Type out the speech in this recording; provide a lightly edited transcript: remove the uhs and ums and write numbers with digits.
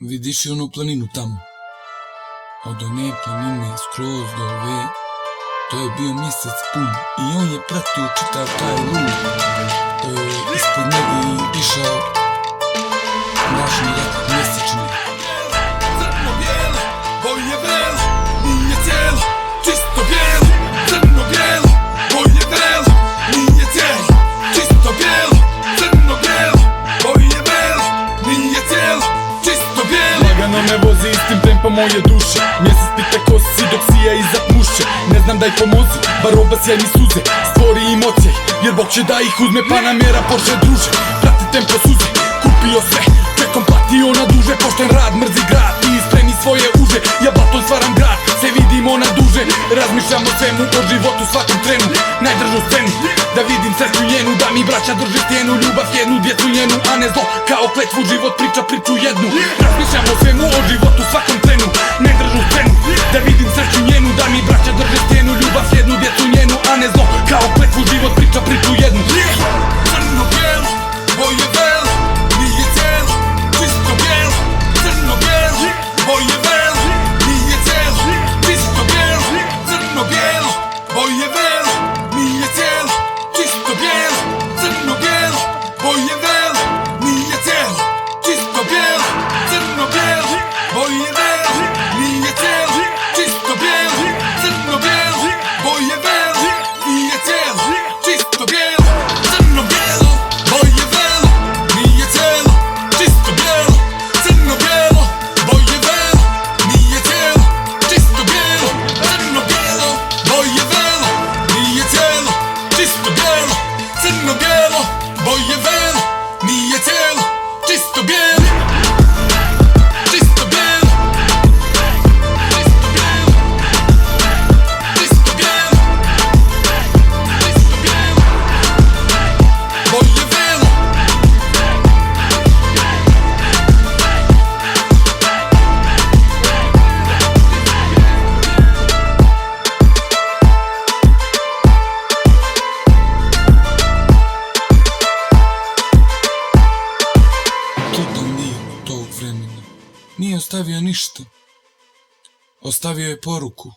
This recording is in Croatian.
Vidiš i onu planinu tamo? Od one planine skroz do ove, to je bio mjesec pun i on je pratio čitav taj luk. Ispod njega je išao mračni rak mjesečni. Crno-bijelo, boje velo, nije cijelo, čisto bijelo. Crno-bijelo, boje velo, nije cijelo, čisto bijelo. Crno-bijelo, boje velo, nije cijelo, čisto bijelo. Lagano me vozi istim tempom moje duše. Mjesec pite kosi dok sija iza muše. Ne znam da ih pomozi, bar obasjaj mi suze. Stvori im ocijeh, jer Bog će da ih uzme. Panamera, Porsche, druže, prati tempo suze. Kupio sve, čekom platio na duže. Pošten rad, mrzi grad i spremi svoje uže. Ja batom stvaram grad, se vidimo na duže. Razmišljam o svemu, o životu svakom trenu. Najdržu scenu, da vidim srcu njenu. Da mi braća drže stijenu, ljubav jednu, djecu njenu. A ne zlo, kao kletvu, život priča priču jednu. Razmišljam o svemu, o životu svakom trenu. Najdržu scenu, da vidim srcu njenu. Da mi braća drže stijenu, ljubav jednu, djecu njenu. A ne zlo, kao kletvu, život priča priču jednu. Crno-bijelo, boje velo, nije cijelo, čisto bijelo. Crno-bijelo, boje velo, nije cijelo, čisto bijelo. Crno-bijelo, boje velo, nije cijelo, čisto bijelo. Crno-bijelo, boje velo, nije cijelo, čisto bijelo. Crno-bijelo, boje velo, nije cijelo, čisto bijelo. Crno-bijelo, boje velo, nije cijelo, čisto bijelo. Crno-bijelo, boje velo, nije cijelo, čisto bijelo. Crno-bijelo, boje velo, nije cijelo, čisto bijelo. Crno-bijelo, boje velo, nije cijelo, čisto bijelo. Crno-bijelo, boje velo, nije cijelo, čisto bijelo. Čisto bijelo, čisto bijelo, čisto bijelo, čisto bijelo. Boje velo. Total mir tog vremena. Nije ostavio ništa. Ostavio je poruku.